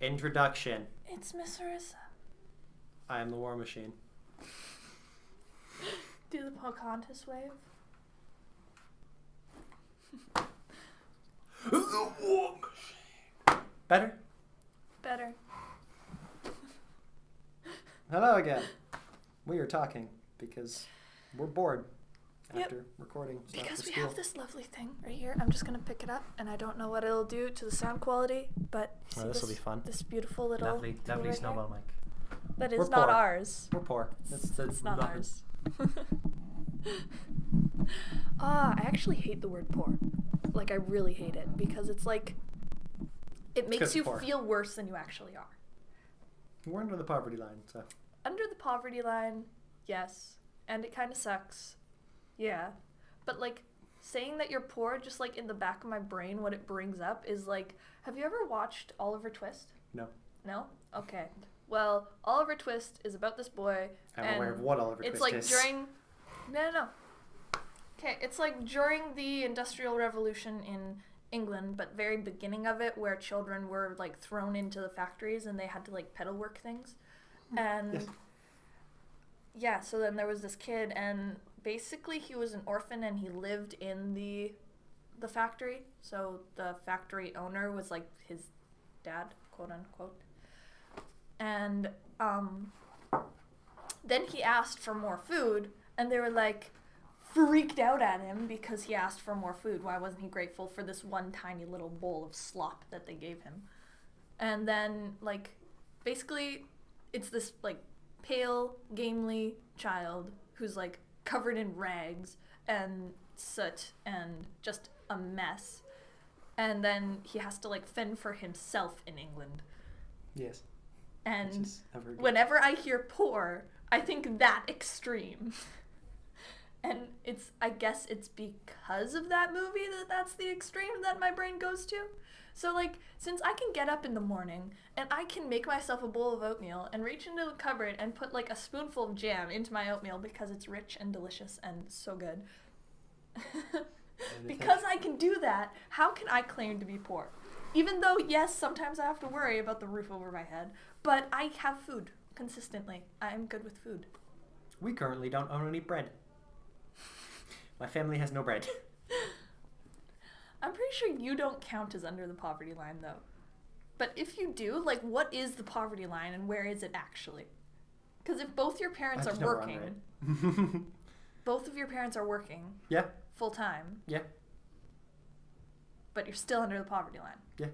Introduction. It's Miss Arissa. I am the War Machine. Do the Pocahontas wave. The War Machine. Better? Better. Hello again. We are talking because we're bored after Yep. recording stuff Because for we school. have this lovely thing right here. I'm just gonna pick it up, and I don't know what it'll do to the sound quality, but you see This will be fun. this beautiful little Lovely tool right snowball mic. here? That is We're not poor. ours. We're poor. It's not nothing. ours. I actually hate the word poor. Like, I really hate it because it's like it makes 'cause you poor. feel worse than you actually are. We're under the poverty line, so. Under the poverty line, yes, and it kind of sucks. Yeah. But like saying that you're poor, just like in the back of my brain, what it brings up is like, have you ever watched Oliver Twist? No. No? Okay. Well, Oliver Twist is about this boy. I'm aware of and what Oliver it's Twist like is. during. No. Okay, it's like during the Industrial Revolution in England, but very beginning of it, where children were like thrown into the factories and they had to like pedal work things. And Yes. yeah, so then there was this kid, and basically he was an orphan and he lived in the factory. So the factory owner was like his dad, quote unquote. And then he asked for more food, and they were like freaked out at him because he asked for more food. Why wasn't he grateful for this one tiny little bowl of slop that they gave him? And then like basically it's this like pale, gamely child who's like covered in rags and soot and just a mess. And then he has to like fend for himself in England. Yes. And Which is never good. whenever I hear poor, I think that extreme. And I guess it's because of that movie that's the extreme that my brain goes to. So like, since I can get up in the morning and I can make myself a bowl of oatmeal and reach into the cupboard and put like a spoonful of jam into my oatmeal because it's rich and delicious and so good. Because I can do that, how can I claim to be poor? Even though, yes, sometimes I have to worry about the roof over my head, but I have food consistently. I am good with food. We currently don't own any bread. My family has no bread. I'm pretty sure you don't count as under the poverty line, though. But if you do, like, what is the poverty line and where is it actually? Because if both your parents I are just know we're working, under it. both of your parents are working Yeah. full time, Yeah. but you're still under the poverty line. Yeah.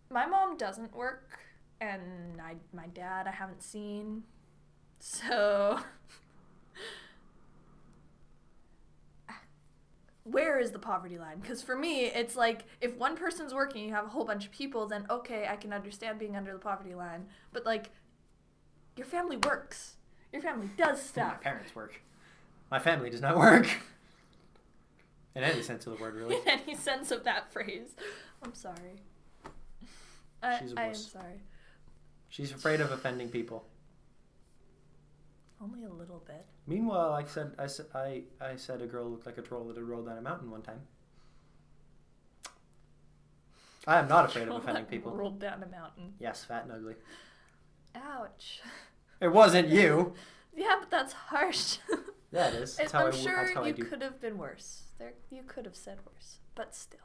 My mom doesn't work, and my dad I haven't seen, so where is the poverty line? Because for me, it's like, if one person's working, you have a whole bunch of people, then okay, I can understand being under the poverty line. But like, your family works. Your family does My stuff. parents work. My family does not work. In any sense of the word, really. In any sense of that phrase. I'm sorry. She's a I am wuss. sorry. She's afraid of offending people. Only a little bit. Meanwhile, I said a girl looked like a troll that had rolled down a mountain one time. I am not afraid of offending people. Rolled down a mountain. Yes, fat and ugly. Ouch. It wasn't you. Yeah, but that's harsh. Yeah, it is. That's how I'm I, that's sure how I you do. could have been worse. You could have said worse, but still.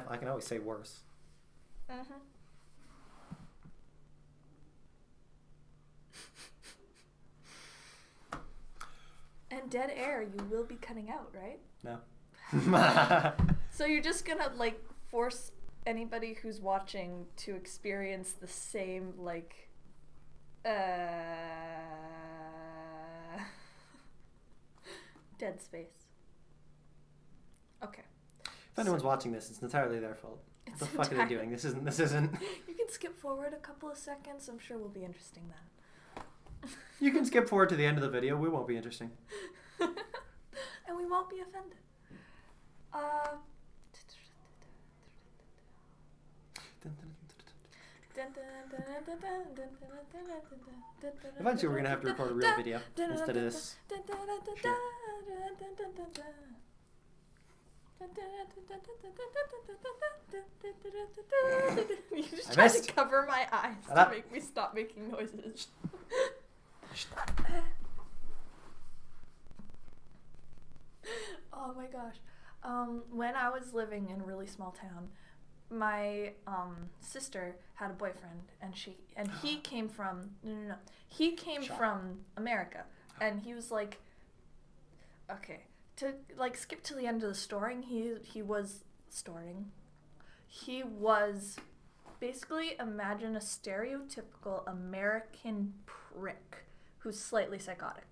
I can always say worse. Mm-hmm. And dead air, you will be cutting out, right? No. So you're just gonna like force anybody who's watching to experience the same like dead space. Okay. If anyone's watching this, it's entirely their fault. What It's the fuck are they entirely- doing? This isn't. You can skip forward a couple of seconds. I'm sure we'll be interesting then. You can skip forward to the end of the video. We won't be interesting. And we won't be offended. Eventually, we're gonna have to record a real video instead of this. You just I tried missed. to cover my eyes Shut to up. make me stop making noises. Oh my gosh. When I was living in a really small town, my sister had a boyfriend, and he came from he came Shut. from America, and he was like, okay, to like skip to the end of the story, he was basically, imagine a stereotypical American prick who's slightly psychotic.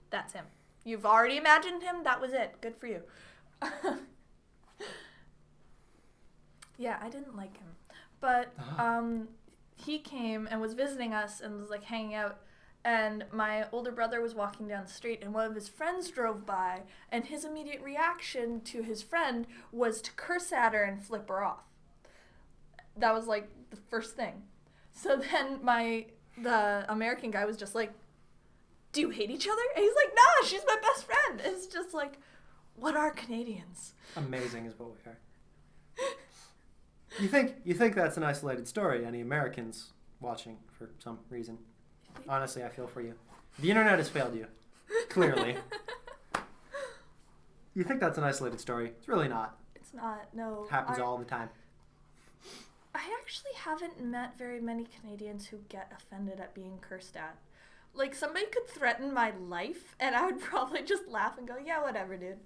That's him. You've already imagined him. That was it. Good for you. Yeah, I didn't like him. But he came and was visiting us and was like hanging out. And my older brother was walking down the street, and one of his friends drove by, and his immediate reaction to his friend was to curse at her and flip her off. That was like the first thing. So then the American guy was just like, do you hate each other? And he's like, nah, she's my best friend. It's just like, what are Canadians? Amazing is what we are. You think that's an isolated story? Any Americans watching for some reason? Honestly, I feel for you. The internet has failed you. Clearly. You think that's an isolated story? It's really not. It's not, no. Happens all the time. I actually haven't met very many Canadians who get offended at being cursed at. Like, somebody could threaten my life, and I would probably just laugh and go, yeah, whatever, dude.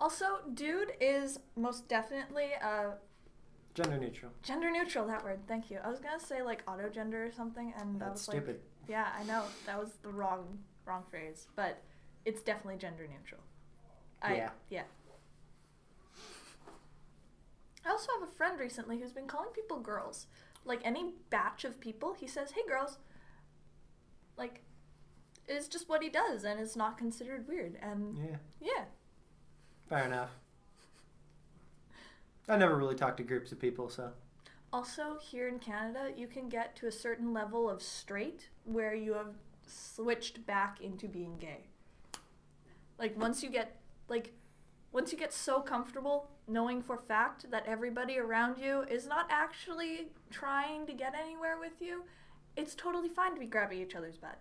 Also, dude is most definitely Gender neutral. gender neutral, that word, thank you. I was gonna say, like, autogender or something, and I That's was stupid. like, yeah, I know, that was the wrong phrase, but it's definitely gender neutral. Yeah. I also have a friend recently who's been calling people girls. Like, any batch of people, he says, hey, girls. Like, it's just what he does, and it's not considered weird, and yeah. Fair enough. I never really talked to groups of people, so. Also, here in Canada, you can get to a certain level of straight where you have switched back into being gay. Like, once you get so comfortable knowing for fact that everybody around you is not actually trying to get anywhere with you, it's totally fine to be grabbing each other's butt.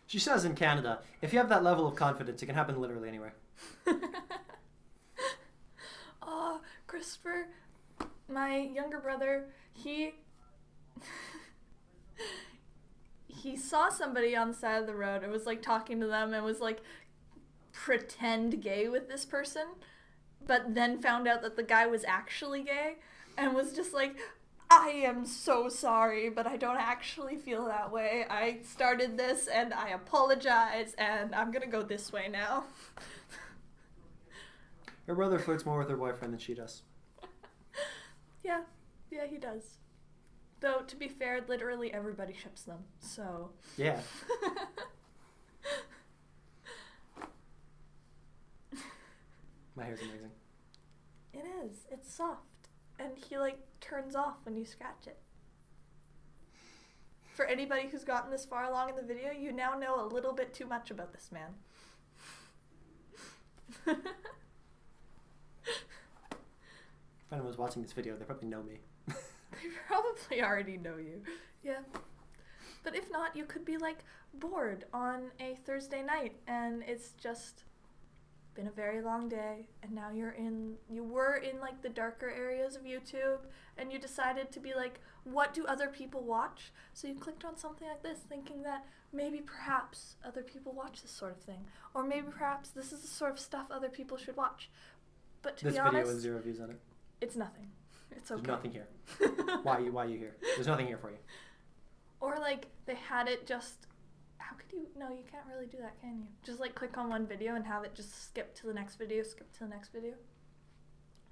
She says in Canada, if you have that level of confidence, it can happen literally anywhere. Oh, Christopher, my younger brother, he saw somebody on the side of the road and was like talking to them and was like pretend gay with this person, but then found out that the guy was actually gay and was just like, I am so sorry, but I don't actually feel that way. I started this and I apologize and I'm gonna go this way now. Her brother flirts more with her boyfriend than she does. Yeah, he does. Though, to be fair, literally everybody ships them, so... Yeah. My hair's amazing. It is. It's soft. And he, like, turns off when you scratch it. For anybody who's gotten this far along in the video, you now know a little bit too much about this man. If anyone's watching this video, they probably know me. They probably already know you. Yeah. But if not, you could be, like, bored on a Thursday night, and it's just been a very long day, and now you were in, like, the darker areas of YouTube, and you decided to be like, what do other people watch? So you clicked on something like this, thinking that maybe perhaps other people watch this sort of thing, or maybe perhaps this is the sort of stuff other people should watch. But to This be video honest, has 0 views on it. it's nothing. It's okay. There's nothing here. Why you here? There's nothing here for you. Or, like, they had it just... How could you... No, you can't really do that, can you? Just, like, click on one video and have it just skip to the next video, skip to the next video.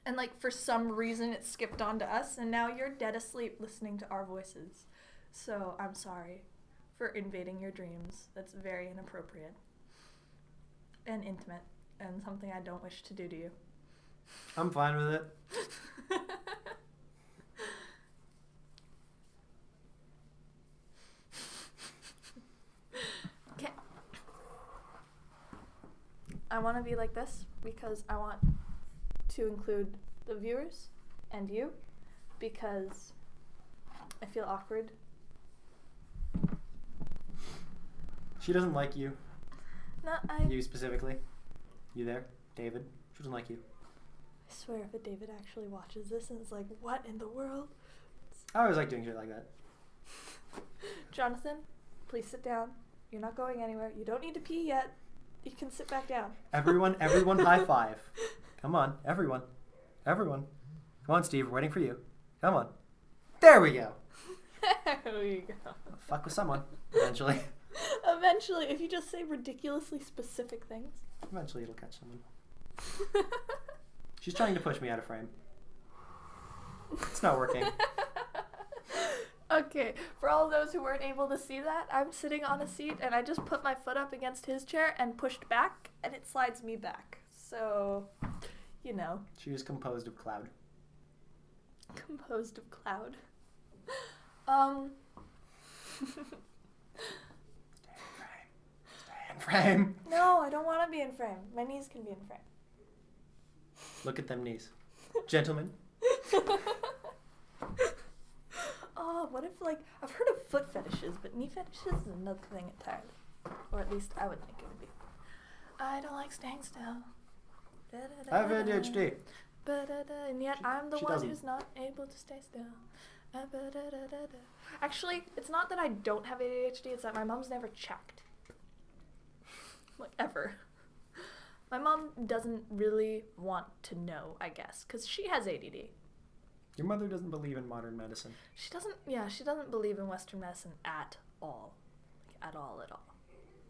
And, like, for some reason it skipped on to us, and now you're dead asleep listening to our voices. So, I'm sorry for invading your dreams. That's very inappropriate. And intimate. And something I don't wish to do to you. I'm fine with it. Okay. I want to be like this because I want to include the viewers and you because I feel awkward. She doesn't like you. No, You specifically. You there? David? She doesn't like you. I swear if David actually watches this and is like, what in the world? I always like doing shit like that. Jonathan, please sit down. You're not going anywhere. You don't need to pee yet. You can sit back down. Everyone high five. Come on, everyone. Come on, Steve, we're waiting for you. Come on. There we go. There we go. I'll fuck with someone, eventually. Eventually, if you just say ridiculously specific things. Eventually it'll catch someone. She's trying to push me out of frame. It's not working. Okay, for all those who weren't able to see that, I'm sitting on a seat and I just put my foot up against his chair and pushed back and it slides me back. So, you know. She is composed of cloud. Composed of cloud. Stay in frame. No, I don't want to be in frame. My knees can be in frame. Look at them knees. Gentlemen. Oh, what if, like, I've heard of foot fetishes, but knee fetishes is another thing entirely. Or at least I would think it would be. I don't like staying still. I have ADHD. And yet I'm the She one doesn't. who's not able to stay still. Actually, it's not that I don't have ADHD, it's that my mom's never checked. Like, ever. My mom doesn't really want to know, I guess, because she has ADD. Your mother doesn't believe in modern medicine. She doesn't believe in Western medicine at all. Like, at all.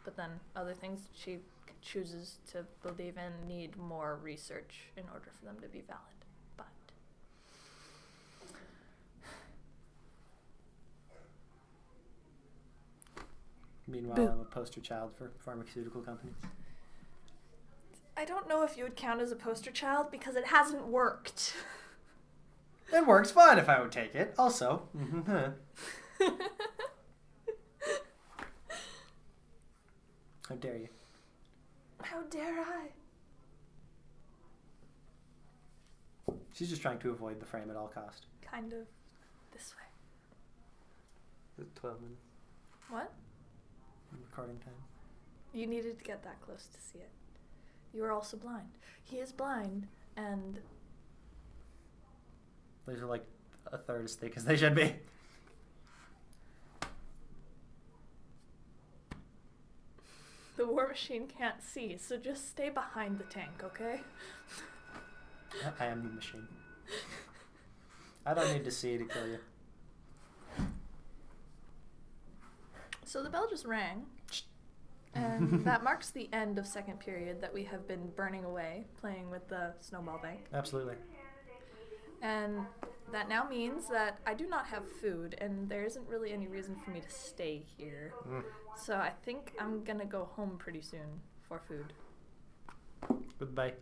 But then other things she chooses to believe in need more research in order for them to be valid. But Meanwhile, Boo. I'm a poster child for pharmaceutical companies. I don't know if you would count as a poster child because it hasn't worked. It works fine if I would take it. Also, how dare you? How dare I? She's just trying to avoid the frame at all cost. Kind of this way. 12 minutes What? recording time. You needed to get that close to see it. You are also blind. He is blind, and These are like a third as thick as they should be. the war machine can't see, so just stay behind the tank, okay? I am the machine. I don't need to see to kill you. So the bell just rang, and that marks the end of second period that we have been burning away playing with the snowball bank. Absolutely. And that now means that I do not have food, and there isn't really any reason for me to stay here. So I think I'm gonna go home pretty soon for food. Goodbye.